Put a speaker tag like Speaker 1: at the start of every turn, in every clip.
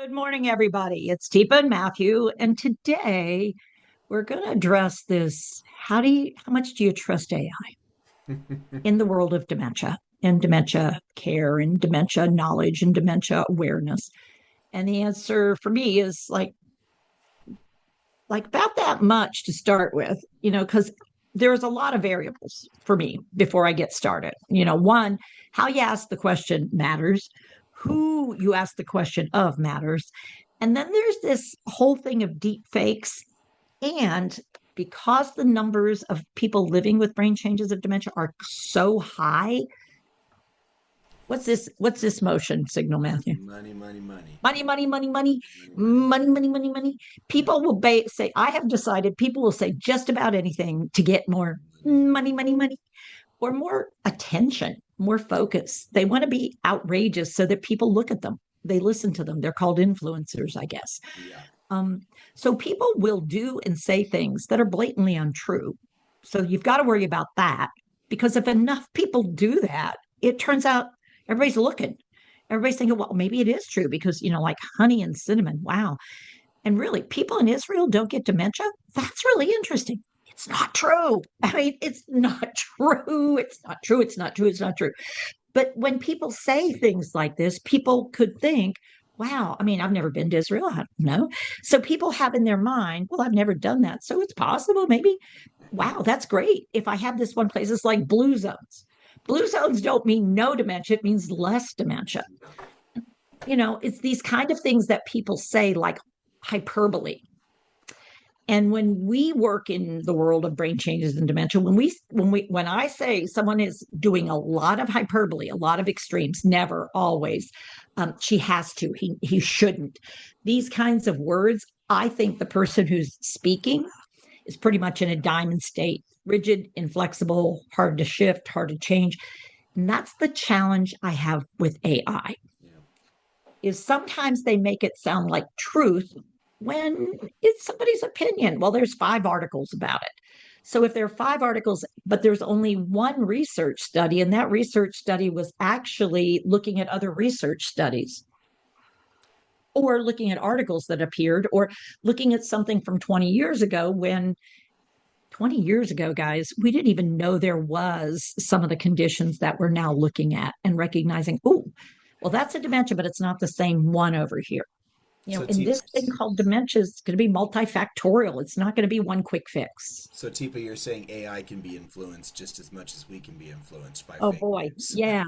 Speaker 1: Good morning, everybody. It's Teepa and Matthew, and today we're going to address this. How much do you trust AI in the world of dementia and dementia care and dementia knowledge and dementia awareness? And the answer for me is like about that much to start with, because there's a lot of variables for me before I get started. One, how you ask the question matters, who you ask the question of matters. And then there's this whole thing of deep fakes. And because the numbers of people living with brain changes of dementia are so high, what's this? What's this motion signal, Matthew?
Speaker 2: Money, money, money.
Speaker 1: Money, money, money, money,
Speaker 2: Money, money.
Speaker 1: money, money, money, money.
Speaker 2: Yeah.
Speaker 1: People will say, I have decided people will say just about anything to get more
Speaker 2: Money.
Speaker 1: money, money, money, or more attention, more focus. They want to be outrageous so that people look at them. They listen to them. They're called influencers, I guess.
Speaker 2: Yeah.
Speaker 1: Um, so people will do and say things that are blatantly untrue. So you've got to worry about that because if enough people do that, it turns out everybody's looking. Everybody's thinking, well, maybe it is true because, like honey and cinnamon. Wow. And really, people in Israel don't get dementia. That's really interesting. It's not true. I mean, it's not true. It's not true. It's not true. It's not true. But when people say things like this, people could think, wow, I mean, I've never been to Israel. I don't know. So people have in their mind, well, I've never done that. So it's possible, maybe. Wow, that's great. If I have this one place, it's like blue zones. Blue zones don't mean no dementia, it means less dementia. It's these kind of things that people say like hyperbole. And when we work in the world of brain changes and dementia, when I say someone is doing a lot of hyperbole, a lot of extremes, never, always, she has to, he shouldn't. These kinds of words, I think the person who's speaking is pretty much in a diamond state, rigid, inflexible, hard to shift, hard to change. And that's the challenge I have with AI
Speaker 2: Yeah.
Speaker 1: is sometimes they make it sound like truth when it's somebody's opinion. Well, there's 5 articles about it. So if there are 5 articles, but there's only one research study, and that research study was actually looking at other research studies or looking at articles that appeared or looking at something from 20 years ago when 20 years ago, guys, we didn't even know there was some of the conditions that we're now looking at and recognizing, oh, well, that's a dementia, but it's not the same one over here.
Speaker 2: So
Speaker 1: In
Speaker 2: Teepa,
Speaker 1: this thing called dementia, it's going to be multifactorial. It's not going to be one quick fix.
Speaker 2: so Teepa, you're saying AI can be influenced just as much as we can be influenced by
Speaker 1: Oh
Speaker 2: fake
Speaker 1: boy,
Speaker 2: news.
Speaker 1: yeah,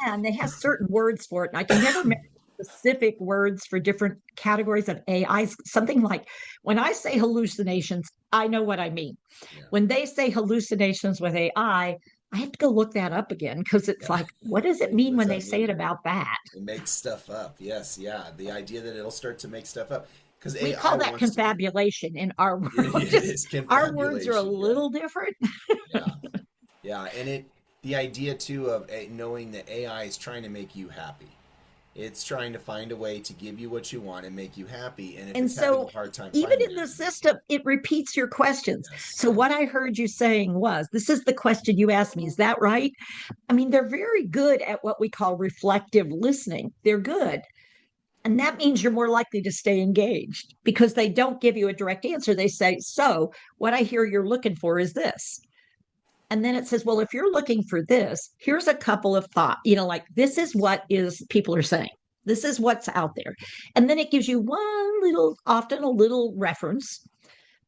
Speaker 1: and they have certain words for it. And I can never remember specific words for different categories of AI. Something like when I say hallucinations, I know what I mean.
Speaker 2: Yeah.
Speaker 1: When they say hallucinations with I have to go look that up again because it's
Speaker 2: Yeah.
Speaker 1: like, what does it
Speaker 2: Like,
Speaker 1: mean
Speaker 2: what does
Speaker 1: when they
Speaker 2: that
Speaker 1: say it
Speaker 2: mean?
Speaker 1: about that?
Speaker 2: It makes stuff up. Yes, yeah. The idea that it'll start to make stuff up because
Speaker 1: We
Speaker 2: AI
Speaker 1: call that
Speaker 2: wants to be.
Speaker 1: confabulation in our world.
Speaker 2: It
Speaker 1: Just
Speaker 2: is
Speaker 1: our words are a
Speaker 2: confabulation. Yeah.
Speaker 1: little different.
Speaker 2: Yeah. Yeah. And the idea too of knowing that AI is trying to make you happy. It's trying to find a way to give you what you want and make you happy. And if
Speaker 1: And
Speaker 2: it's having a
Speaker 1: so,
Speaker 2: hard time
Speaker 1: even
Speaker 2: finding
Speaker 1: in the
Speaker 2: that answer,
Speaker 1: system, it repeats your questions.
Speaker 2: yes,
Speaker 1: So, what I heard you saying was this is the question you asked me. Is that right? I mean, they're very good at what we call reflective listening. They're good. And that means you're more likely to stay engaged because they don't give you a direct answer. They say, so what I hear you're looking for is this. And then it says, well, if you're looking for this, here's a couple of thoughts, like this is what is people are saying. This is what's out there. And then it gives you one little, often a little reference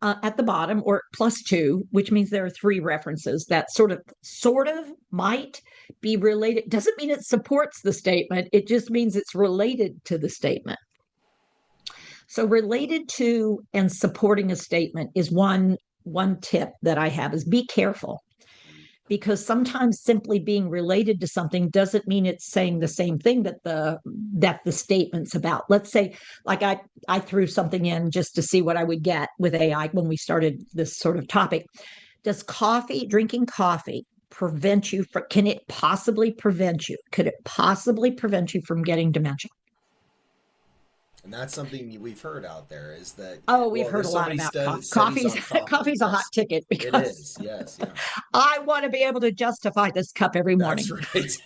Speaker 1: at the bottom or +2, which means there are 3 references that sort of might be related. Doesn't mean it supports the statement. It just means it's related to the statement. So related to and supporting a statement is one tip that I have is be careful because sometimes simply being related to something doesn't mean it's saying the same thing that the statement's about. Let's say, like I threw something in just to see what I would get with AI when we started this sort of topic. Does drinking coffee prevent you from, can it possibly prevent you? Could it possibly prevent you from getting dementia?
Speaker 2: and that's something we've heard out there is that
Speaker 1: Oh, we've
Speaker 2: well,
Speaker 1: heard
Speaker 2: there's
Speaker 1: a
Speaker 2: so
Speaker 1: lot
Speaker 2: many
Speaker 1: about
Speaker 2: studies
Speaker 1: coffee's
Speaker 2: on coffee.
Speaker 1: coffee's a hot
Speaker 2: Yes,
Speaker 1: ticket
Speaker 2: it
Speaker 1: because
Speaker 2: is. Yes, yeah,
Speaker 1: I want to be able to justify this cup every
Speaker 2: that's
Speaker 1: morning.
Speaker 2: right.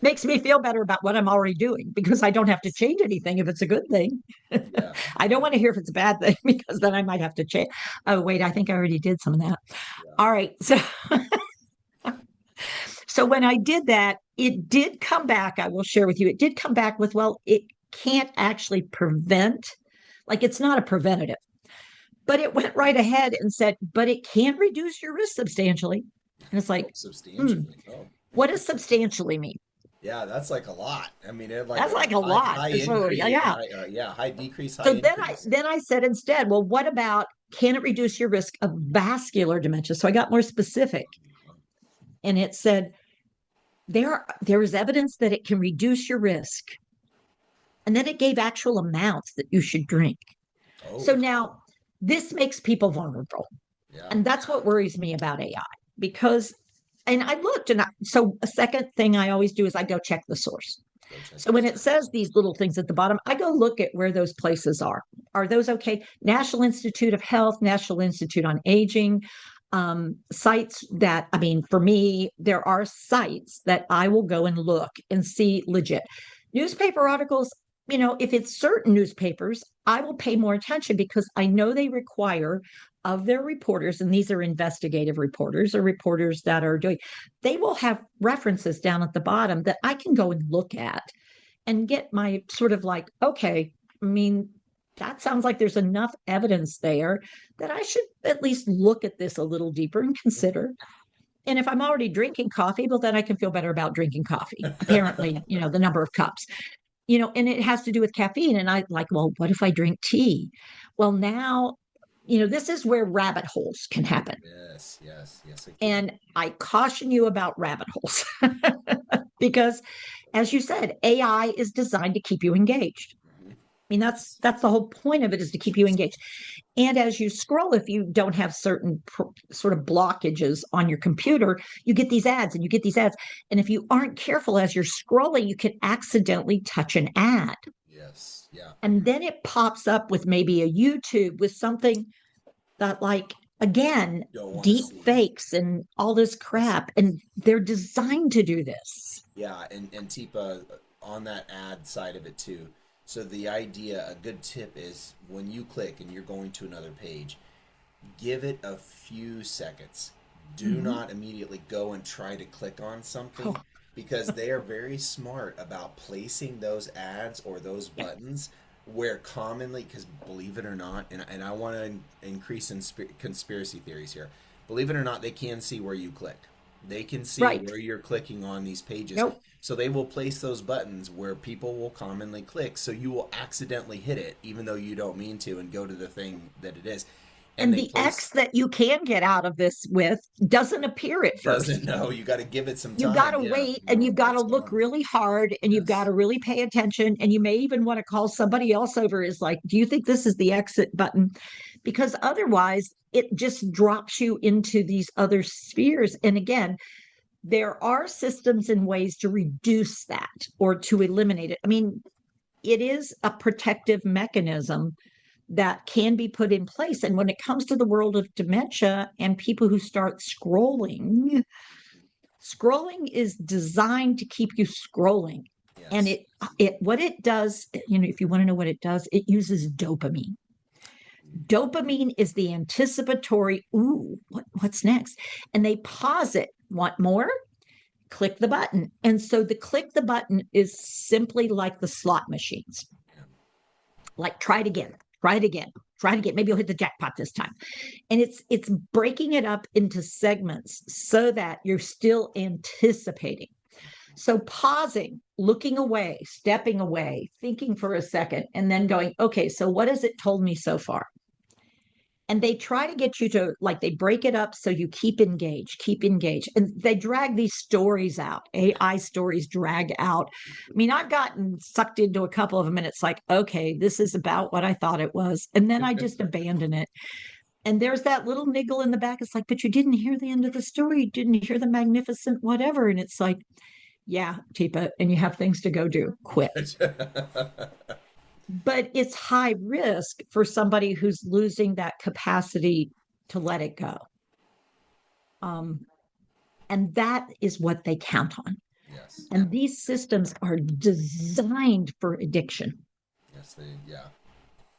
Speaker 1: Makes me feel better about what I'm already doing because I don't have to change anything if it's a good thing.
Speaker 2: Yeah,
Speaker 1: I don't want to hear if it's a bad thing because then I might have to change. Oh, wait, I think I already did some of that.
Speaker 2: yeah.
Speaker 1: All right. So when I did that, it did come back. I will share with you. It did come back with, well, it can't actually prevent, like it's not a preventative, but it went right ahead and said, but it can reduce your risk substantially. And it's
Speaker 2: Oh,
Speaker 1: like, hmm,
Speaker 2: substantially. Oh,
Speaker 1: what does substantially mean?
Speaker 2: yeah, that's like a lot. I mean, it like
Speaker 1: That's
Speaker 2: a
Speaker 1: like a lot.
Speaker 2: high
Speaker 1: So
Speaker 2: increase,
Speaker 1: yeah.
Speaker 2: high decrease, high
Speaker 1: So then I
Speaker 2: increase.
Speaker 1: then I said instead, well, what about can it reduce your risk of vascular dementia? So I got more specific, and it said there is evidence that it can reduce your risk, and then it gave actual amounts that you should drink. So
Speaker 2: Oh,
Speaker 1: now this makes people vulnerable,
Speaker 2: yeah.
Speaker 1: and that's what worries me about AI because. And I looked, so a second thing I always do is I go check the source.
Speaker 2: Go check
Speaker 1: So
Speaker 2: this.
Speaker 1: when it says these little things at the bottom, I go look at where those places are. Are those okay? National Institute of Health, National Institute on Aging, sites that, I mean, for me, there are sites that I will go and look and see legit. Newspaper articles, if it's certain newspapers, I will pay more attention because I know they require of their reporters, and these are investigative reporters or reporters that are doing, they will have references down at the bottom that I can go and look at and get my sort of like, okay, I mean, that sounds like there's enough evidence there that I should at least look at this a little deeper and consider. And if I'm already drinking coffee, well, then I can feel better about drinking coffee. Apparently, the number of cups, and it has to do with caffeine. And I like, well, what if I drink tea? Well, now, this is where rabbit holes can happen.
Speaker 2: Yes, yes, yes, it can.
Speaker 1: And I caution you about rabbit holes because, as you said, AI is designed to keep you engaged.
Speaker 2: Mhm.
Speaker 1: I mean, that's the whole point of it, is to keep you engaged. And as you scroll, if you don't have certain sort of blockages on your computer, you get these ads and you get these ads. And if you aren't careful as you're scrolling, you can accidentally touch an ad.
Speaker 2: Yes, yeah.
Speaker 1: And then it pops up with maybe a YouTube with something that, like, again,
Speaker 2: Don't want to
Speaker 1: deep
Speaker 2: see.
Speaker 1: fakes and all this
Speaker 2: Yes.
Speaker 1: crap. And they're designed to do this.
Speaker 2: Yeah, and Teepa, on that ad side of it too. So the idea, a good tip is when you click and you're going to another page, give it a few seconds. Do
Speaker 1: Mm-hmm.
Speaker 2: not immediately go and try to click on
Speaker 1: Oh,
Speaker 2: something because they are very smart about placing those ads or those
Speaker 1: yeah.
Speaker 2: buttons where commonly, because believe it or not, and I want to increase in conspiracy theories here. Believe it or not, they can see where you click. They can see
Speaker 1: Right.
Speaker 2: where you're clicking on these pages.
Speaker 1: Nope.
Speaker 2: So they will place those buttons where people will commonly click. So you will accidentally hit it, even though you don't mean to, and go to the thing that it is. And
Speaker 1: And
Speaker 2: they
Speaker 1: the
Speaker 2: place
Speaker 1: X that you can get out of this with doesn't appear at
Speaker 2: doesn't
Speaker 1: first.
Speaker 2: know. You got to give it some
Speaker 1: You've got
Speaker 2: time.
Speaker 1: to
Speaker 2: Yeah,
Speaker 1: wait and
Speaker 2: no,
Speaker 1: you've got to
Speaker 2: it's
Speaker 1: look
Speaker 2: gone.
Speaker 1: really hard and you've got
Speaker 2: Yes.
Speaker 1: to really pay attention. And you may even want to call somebody else over, is like, do you think this is the exit button? Because otherwise, it just drops you into these other spheres. And again, there are systems and ways to reduce that or to eliminate it. I mean, it is a protective mechanism that can be put in place. And when it comes to the world of dementia and people who start scrolling is designed to keep you scrolling. And
Speaker 2: Yes.
Speaker 1: it what it does, if you want to know what it does, it uses dopamine. Dopamine is the anticipatory, ooh, what's next? And they pause it. Want more? Click the button. And so the click the button is simply like the slot machines.
Speaker 2: Yeah.
Speaker 1: Like, try it again, try it again, try it again. Maybe you'll hit the jackpot this time. And it's breaking it up into segments so that you're still anticipating. So pausing, looking away, stepping away, thinking for a second, and then going, okay, so what has it told me so far? And they try to get you to, like, they break it up so you keep engaged. And they drag these stories out. AI stories drag out. I mean, I've gotten sucked into a couple of them and it's like, okay, this is about what I thought it was. And then I just abandon it. And there's that little niggle in the back. It's like, but you didn't hear the end of the story. You didn't hear the magnificent whatever. And it's like, yeah, Teepa, and you have things to go do. Quit. But it's high risk for somebody who's losing that capacity to let it go. Um, and that is what they count on.
Speaker 2: Yes.
Speaker 1: And these systems are designed for addiction.
Speaker 2: Yes,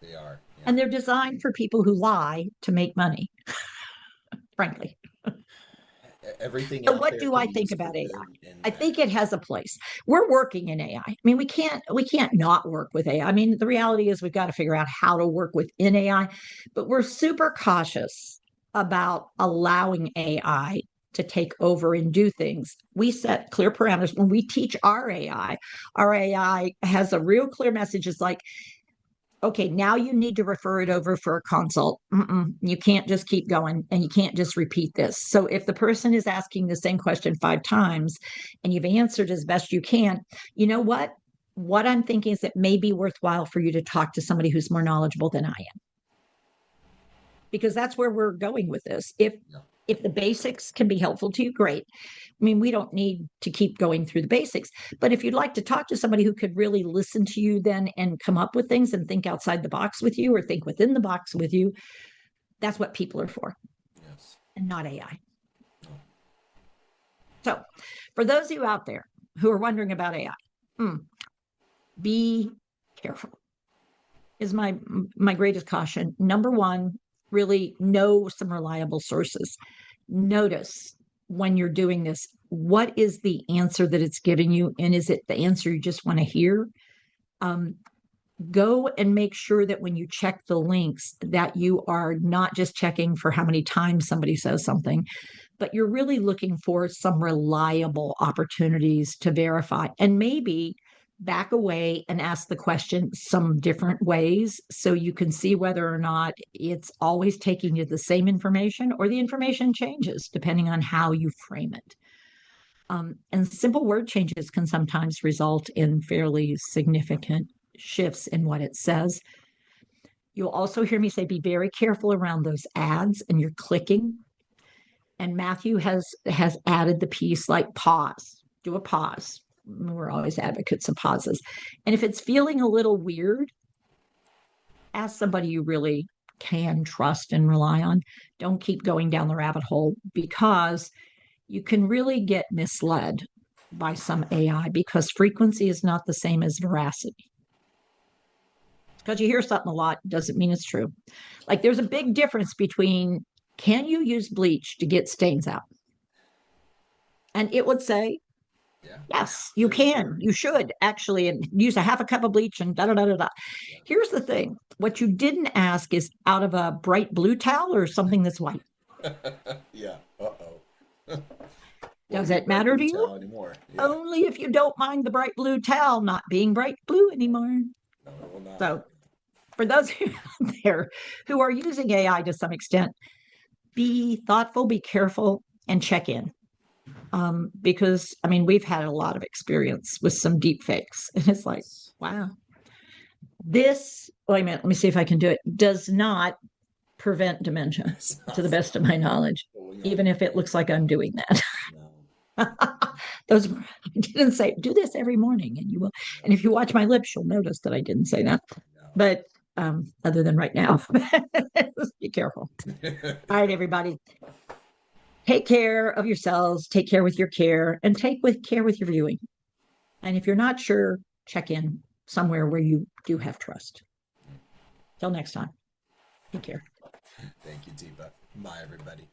Speaker 2: they are. Yeah.
Speaker 1: And they're designed for people who lie to make money, frankly.
Speaker 2: Everything
Speaker 1: So
Speaker 2: out
Speaker 1: what
Speaker 2: there
Speaker 1: do
Speaker 2: can
Speaker 1: I
Speaker 2: be
Speaker 1: think
Speaker 2: used for
Speaker 1: about AI?
Speaker 2: good and
Speaker 1: I
Speaker 2: bad.
Speaker 1: think it has a place. We're working in AI. I mean, we can't not work with AI. I mean, the reality is we've got to figure out how to work within AI, but we're super cautious about allowing AI to take over and do things. We set clear parameters when we teach our AI. Our AI has a real clear message. It's like, okay, now you need to refer it over for a consult. You can't just keep going and you can't just repeat this. So if the person is asking the same question 5 times and you've answered as best you can, you know what? What I'm thinking is it may be worthwhile for you to talk to somebody who's more knowledgeable than I am, because that's where we're going with this.
Speaker 2: Yeah.
Speaker 1: If the basics can be helpful to you, great. I mean, we don't need to keep going through the basics, but if you'd like to talk to somebody who could really listen to you then and come up with things and think outside the box with you or think within the box with you, that's what people are for
Speaker 2: Yes.
Speaker 1: and not AI.
Speaker 2: No.
Speaker 1: So, for those of you out there who are wondering about AI, be careful is my greatest caution. Number one, really know some reliable sources. Notice when you're doing this, what is the answer that it's giving you, and is it the answer you just want to hear? Um, Go and make sure that when you check the links, that you are not just checking for how many times somebody says something, but you're really looking for some reliable opportunities to verify, and maybe back away and ask the question some different ways so you can see whether or not it's always taking you the same information or the information changes depending on how you frame it. And simple word changes can sometimes result in fairly significant shifts in what it says. You'll also hear me say be very careful around those ads and you're clicking. And Matthew has added the piece like pause, do a pause. We're always advocates of pauses. And if it's feeling a little weird, ask somebody you really can trust and rely on. Don't keep going down the rabbit hole, because you can really get misled by some AI, because frequency is not the same as veracity. Because you hear something a lot doesn't mean it's true. Like there's a big difference between, can you use bleach to get stains out? And it would say,
Speaker 2: Yeah.
Speaker 1: yes, you
Speaker 2: Sure.
Speaker 1: can. You should actually, and use a half a cup of bleach and da da da da da.
Speaker 2: Yeah.
Speaker 1: Here's the thing: what you didn't ask is out of a bright blue towel or something that's white.
Speaker 2: Yeah. Uh-oh.
Speaker 1: Does
Speaker 2: Won't be
Speaker 1: it
Speaker 2: bright
Speaker 1: matter
Speaker 2: blue
Speaker 1: to you?
Speaker 2: towel anymore. Yeah.
Speaker 1: Only if you don't mind the bright blue towel not being bright blue anymore.
Speaker 2: No, it will not.
Speaker 1: So, for those out there who are using AI to some extent, be thoughtful, be careful, and check in. Because I mean, we've had a lot of experience with some deep fakes, and it's like,
Speaker 2: Yes.
Speaker 1: wow, this, wait a minute, let me see if I can do it, does not prevent dementia
Speaker 2: It's
Speaker 1: to the
Speaker 2: not
Speaker 1: best of my knowledge,
Speaker 2: going on
Speaker 1: even
Speaker 2: your
Speaker 1: if it
Speaker 2: brain.
Speaker 1: looks like I'm doing that.
Speaker 2: No.
Speaker 1: Those, I didn't say do this every morning and you will. And if
Speaker 2: Yes.
Speaker 1: you watch my lips, you'll notice that I didn't say that.
Speaker 2: No.
Speaker 1: But other than right now, be careful. All right, everybody, take care of yourselves, take care with your care, and take with care with your viewing. And if you're not sure, check in somewhere where you do have trust. Till next time, take care.
Speaker 2: Thank you, Teepa. Bye, everybody.